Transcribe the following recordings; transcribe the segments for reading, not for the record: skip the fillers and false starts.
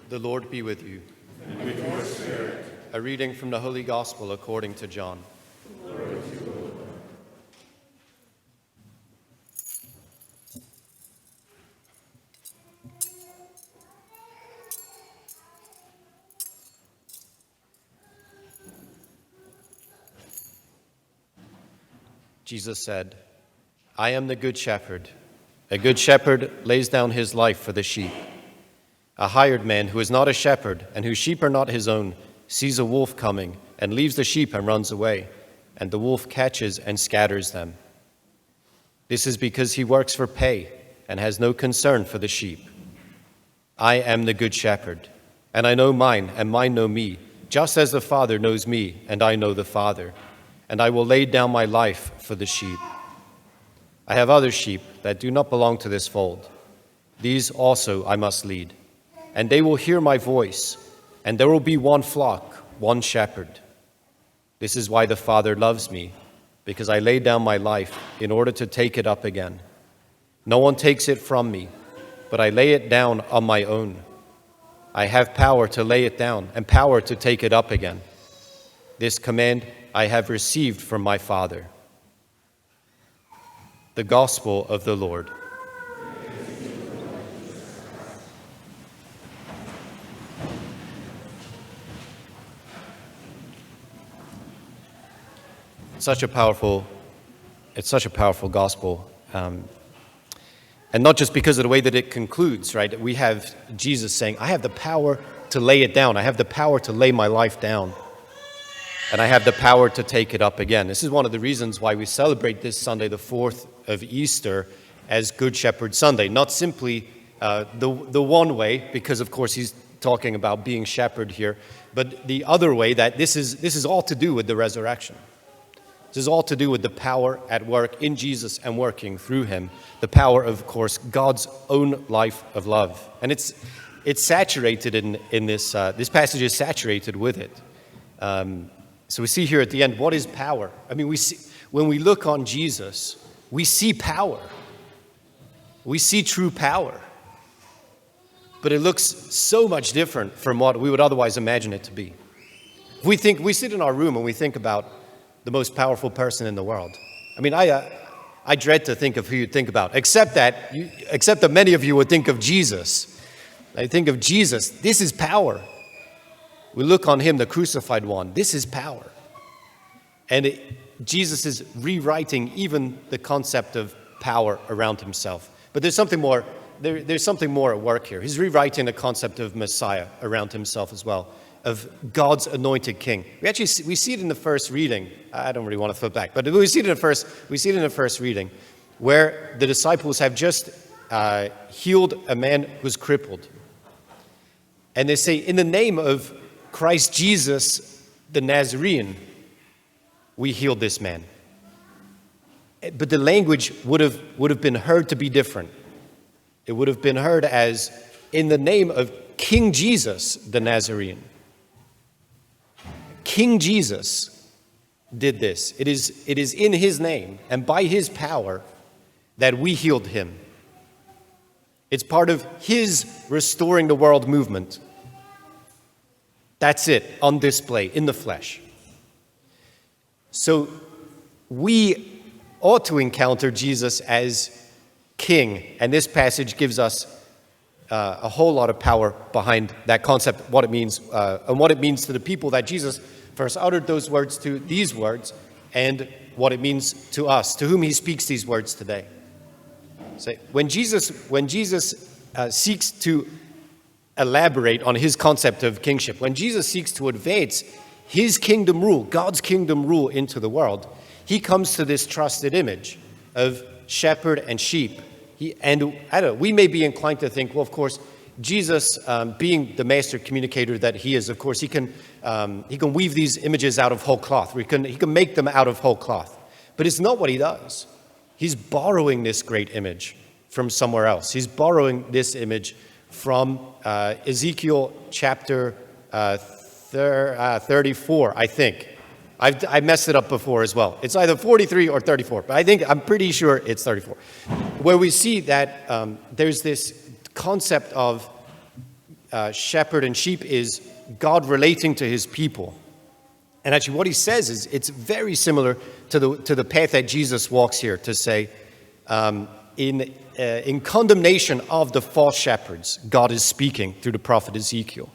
The Lord be with you. And with your spirit. A reading from the Holy Gospel according to John. Glory to you, Lord. Jesus said, I am the good shepherd. A good shepherd lays down his life for the sheep. A hired man who is not a shepherd and whose sheep are not his own sees a wolf coming and leaves the sheep and runs away, and the wolf catches and scatters them. This is because he works for pay and has no concern for the sheep. I am the good shepherd, and I know mine, and mine know me, just as the Father knows me, and I know the Father, and I will lay down my life for the sheep. I have other sheep that do not belong to this fold. These also I must lead, and they will hear my voice, and there will be one flock, one shepherd. This is why the Father loves me, because I lay down my life in order to take it up again. No one takes it from me, but I lay it down on my own. I have power to lay it down and power to take it up again. This command I have received from my Father. The Gospel of the Lord. It's such a powerful gospel. And not just because of the way that it concludes, right? We have Jesus saying, I have the power to lay it down. I have the power to lay my life down. And I have the power to take it up again. This is one of the reasons why we celebrate this Sunday, the 4th of Easter, as Good Shepherd Sunday. Not simply the one way, because of course he's talking about being shepherd here, but the other way, that this is all to do with the resurrection. This is all to do with the power at work in Jesus and working through him. The power, of course, God's own life of love. And it's saturated in this passage is saturated with it. So we see here at the end, what is power? I mean, we see, when we look on Jesus, we see power. We see true power. But it looks so much different from what we would otherwise imagine it to be. We sit in our room and we think about the most powerful person in the world. I mean, I dread to think of who you'd think about, except that many of you would think of Jesus. I think of Jesus. This is power. We look on him, the crucified one. This is power. And Jesus is rewriting even the concept of power around himself. But there's something more. There's something more at work here. He's rewriting the concept of Messiah around himself as well, of God's anointed king. We see it in the first reading. I don't really want to flip back, but we see it in the first reading, where the disciples have just healed a man who's crippled. And they say, in the name of Christ Jesus, the Nazarene, we healed this man. But the language would have been heard to be different. It would have been heard as, in the name of King Jesus, the Nazarene. King Jesus did this. It is in his name and by his power that we healed him. It's part of his restoring the world movement. That's it, on display, in the flesh. So we ought to encounter Jesus as King, and this passage gives us a whole lot of power behind that concept, what it means, and what it means to the people that Jesus first uttered those words to, these words, and what it means to us, to whom he speaks these words today. So when Jesus seeks to elaborate on his concept of kingship, when Jesus seeks to advance his kingdom rule, God's kingdom rule into the world, he comes to this trusted image of shepherd and sheep. We may be inclined to think, well, of course, Jesus, being the master communicator that he is, of course, he can weave these images out of whole cloth. He can make them out of whole cloth. But it's not what he does. He's borrowing this great image from somewhere else. He's borrowing this image from Ezekiel chapter 34, I think. I messed it up before as well. It's either 43 or 34, but I'm pretty sure it's 34, where we see that there's this concept of shepherd and sheep is God relating to his people. And actually what he says is it's very similar to the path that Jesus walks here to say, in condemnation of the false shepherds, God is speaking through the prophet Ezekiel.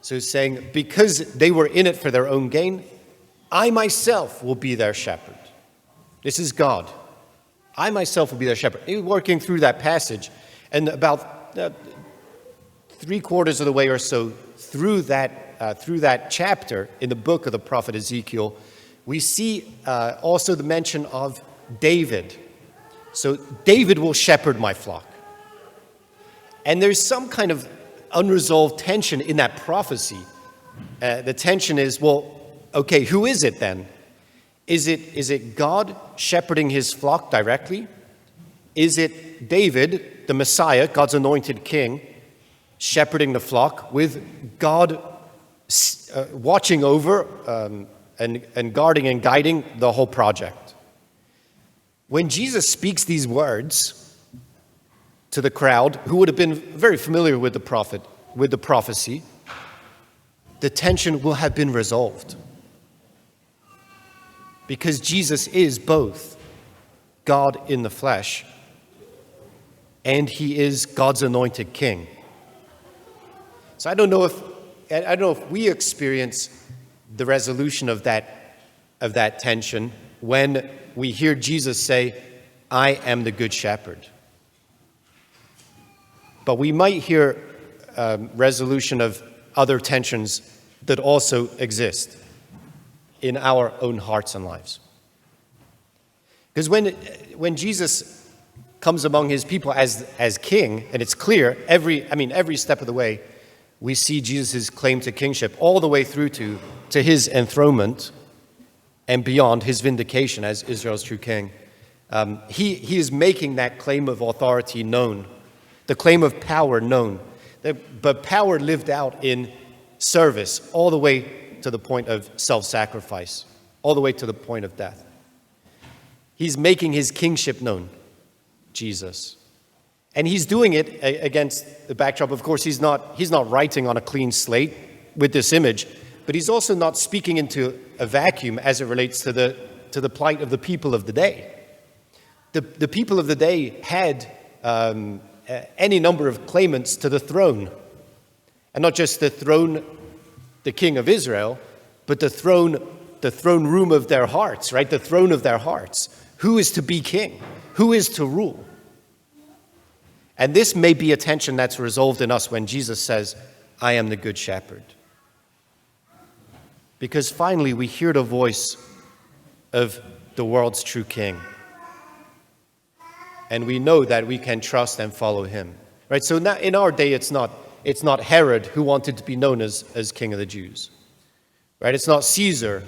So he's saying, because they were in it for their own gain, I myself will be their shepherd. This is God. I myself will be their shepherd. He's working through that passage, and about 3/4 of the way or so through that chapter in the book of the prophet Ezekiel, we see also the mention of David. So David will shepherd my flock. And there's some kind of unresolved tension in that prophecy. The tension is, well, okay, who is it then? Is it God shepherding his flock directly? Is it David, the Messiah, God's anointed king, shepherding the flock with God watching over and guarding and guiding the whole project? When Jesus speaks these words to the crowd, who would have been very familiar with the prophecy, the tension will have been resolved. Because Jesus is both God in the flesh and he is God's anointed king. So I don't know if we experience the resolution of that tension when we hear Jesus say, I am the good shepherd. But we might hear resolution of other tensions that also exist in our own hearts and lives. Because when Jesus comes among his people as king, and it's clear, every step of the way, we see Jesus' claim to kingship all the way through to his enthronement and beyond, his vindication as Israel's true king. He is making that claim of authority known, the claim of power known, but power lived out in service all the way to the point of self-sacrifice, all the way to the point of death. He's making his kingship known, Jesus. And he's doing it against the backdrop, of course, he's not writing on a clean slate with this image, but he's also not speaking into a vacuum as it relates to the plight of the people of the day. The people of the day had any number of claimants to the throne, and not just the throne, the king of Israel, but the throne room of their hearts, right? The throne of their hearts. Who is to be king? Who is to rule? And this may be a tension that's resolved in us when Jesus says, I am the good shepherd. Because finally we hear the voice of the world's true king. And we know that we can trust and follow him. Right? So now in our day, it's not Herod who wanted to be known as king of the Jews. Right? It's not Caesar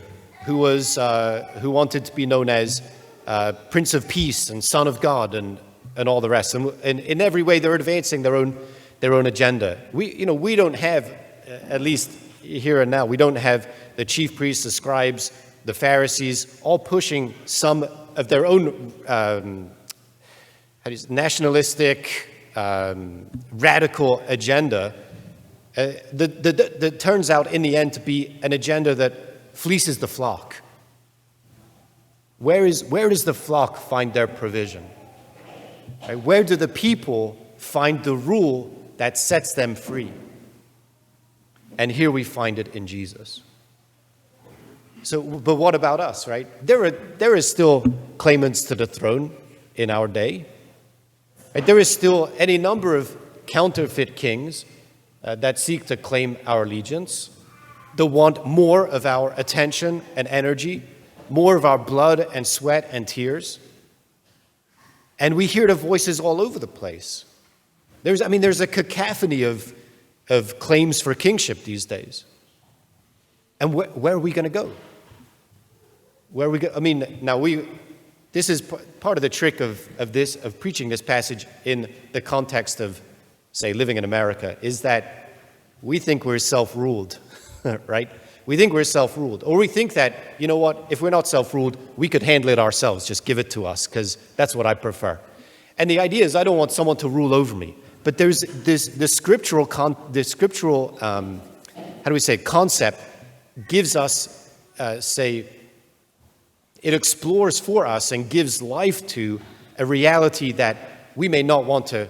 who wanted to be known as Prince of Peace and Son of God and all the rest. And in every way, they're advancing their own agenda. We don't have, at least here and now, we don't have the chief priests, the scribes, the Pharisees, all pushing some of their own nationalistic, radical agenda that turns out in the end to be an agenda that fleeces the flock. Where does the flock find their provision? Right? Where do the people find the rule that sets them free? And here we find it in Jesus. So, but what about us, right? There is still claimants to the throne in our day. Right? There is still any number of counterfeit kings that seek to claim our allegiance, that want more of our attention and energy, more of our blood and sweat and tears. And we hear the voices all over the place. There's a cacophony of claims for kingship these days. And where are we going to go? Where are we go? This is part of the trick of preaching this passage in the context of, say, living in America, is that we think we're self-ruled, right? We think we're self-ruled. Or we think that, you know what, if we're not self-ruled, we could handle it ourselves. Just give it to us, because that's what I prefer. And the idea is I don't want someone to rule over me. But there's the scriptural concept gives us, it explores for us and gives life to a reality that we may not want to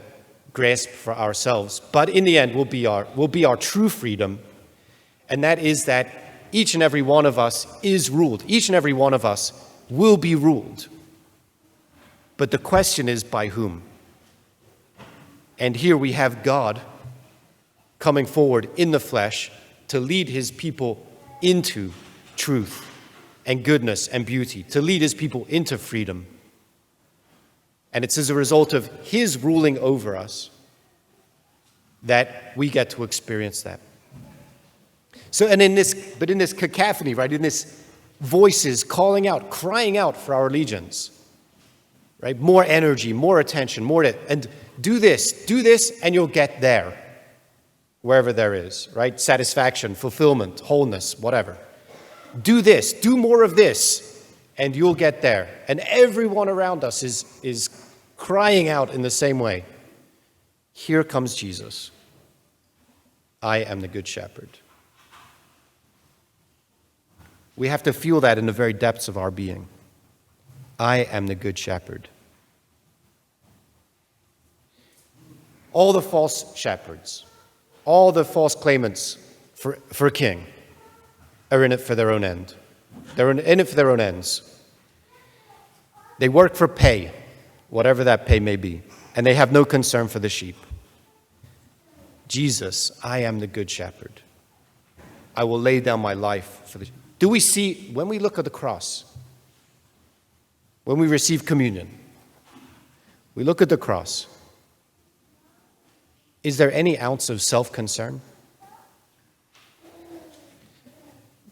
grasp for ourselves, but in the end will be our true freedom, and that is that each and every one of us is ruled. Each and every one of us will be ruled. But the question is, by whom? And here we have God coming forward in the flesh to lead his people into truth and goodness and beauty, to lead his people into freedom. And it's as a result of his ruling over us that we get to experience that. So, in this cacophony, right, in this voices calling out, crying out for our allegiance, right, more energy, more attention, and do this, and you'll get there, wherever there is, right, satisfaction, fulfillment, wholeness, whatever. Do this, do more of this, and you'll get there. And everyone around us is crying out in the same way. Here comes Jesus. I am the Good Shepherd. We have to feel that in the very depths of our being. I am the Good Shepherd. All the false shepherds, all the false claimants for a king are in it for their own end. They're in it for their own ends. They work for pay, whatever that pay may be, and they have no concern for the sheep. Jesus, I am the Good Shepherd. I will lay down my life for the sheep. Do we see, when we look at the cross, when we receive communion, we look at the cross, is there any ounce of self-concern?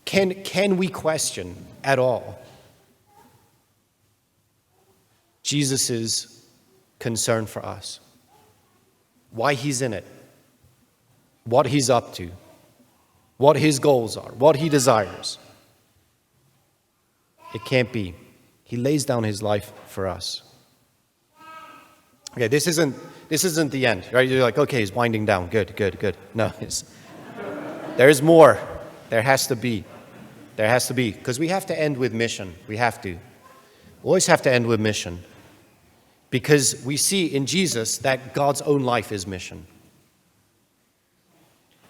Can we question at all Jesus' concern for us? Why he's in it? What he's up to? What his goals are? What he desires? It can't be. He lays down his life for us. Okay, this isn't the end, right? You're like, okay, he's winding down. Good. No, there's more. There has to be. Because we have to end with mission. We have to. We always have to end with mission. Because we see in Jesus that God's own life is mission.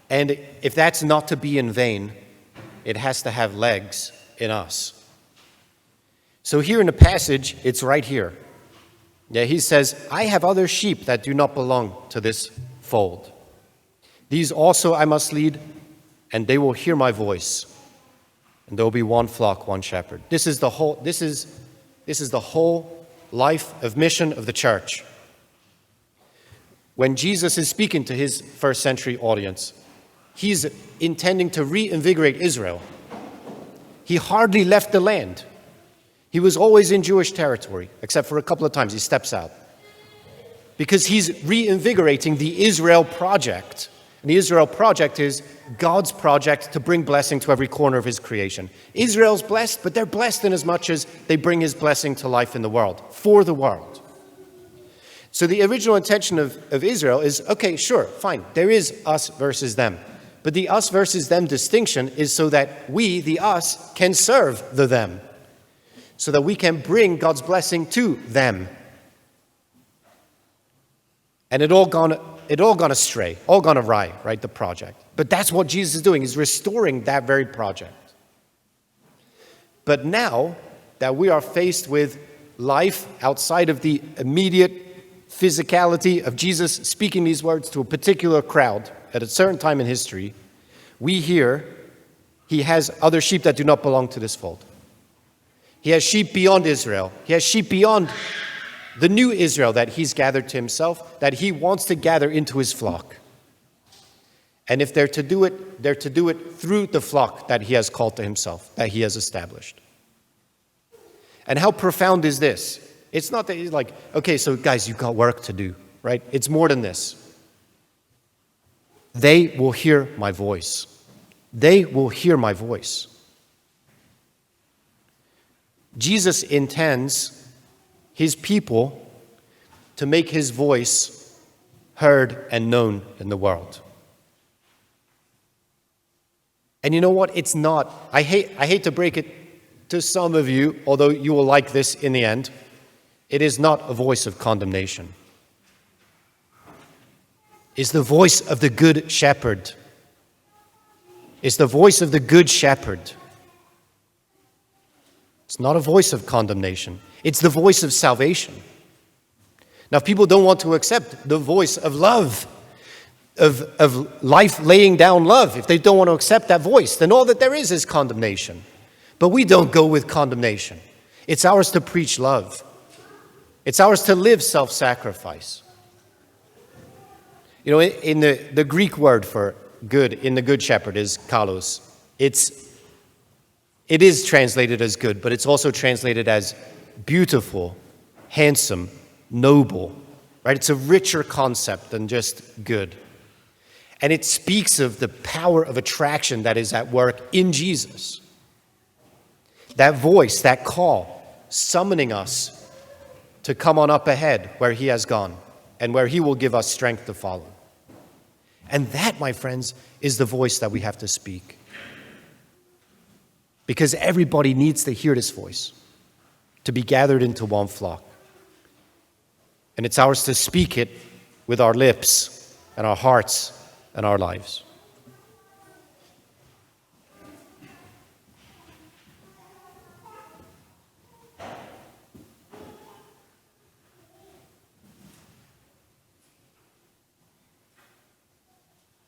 And if that's not to be in vain, it has to have legs in us. So here in the passage, it's right here. Yeah, he says, I have other sheep that do not belong to this fold. These also I must lead, and they will hear my voice. And there will be one flock, one shepherd. This is the whole life of mission of the church. When Jesus is speaking to his first century audience, he's intending to reinvigorate Israel. He hardly left the land. He was always in Jewish territory, except for a couple of times he steps out. Because he's reinvigorating the Israel project. And the Israel project is God's project to bring blessing to every corner of his creation. Israel's blessed, but they're blessed in as much as they bring his blessing to life in the world, for the world. So the original intention of Israel is, okay, sure, fine, there is us versus them. But the us versus them distinction is so that we, the us, can serve the them. So that we can bring God's blessing to them. And it all gone astray, all gone awry, right, the project. But that's what Jesus is doing, he's restoring that very project. But now that we are faced with life outside of the immediate physicality of Jesus speaking these words to a particular crowd at a certain time in history, we hear he has other sheep that do not belong to this fold. He has sheep beyond Israel. He has sheep beyond the new Israel that he's gathered to himself, that he wants to gather into his flock. And if they're to do it through the flock that he has called to himself, that he has established. And how profound is this? It's not that he's like, okay, so guys, you've got work to do, right? It's more than this. They will hear my voice. They will hear my voice. Jesus intends his people to make his voice heard and known in the world. And you know what? It's not. I hate to break it to some of you, although you will like this in the end. It is not a voice of condemnation. It's the voice of the Good Shepherd. It's the voice of the Good Shepherd. It's not a voice of condemnation. It's the voice of salvation. Now, if people don't want to accept the voice of love, of life laying down love, if they don't want to accept that voice, then all that there is condemnation. But we don't go with condemnation. It's ours to preach love. It's ours to live self-sacrifice. You know, in the Greek word for good, in the Good Shepherd, is kalos. It is translated as good, but it's also translated as beautiful, handsome, noble, right? It's a richer concept than just good. And it speaks of the power of attraction that is at work in Jesus. That voice, that call, summoning us to come on up ahead where he has gone and where he will give us strength to follow. And that, my friends, is the voice that we have to speak. Because everybody needs to hear this voice, to be gathered into one flock. And it's ours to speak it with our lips and our hearts and our lives.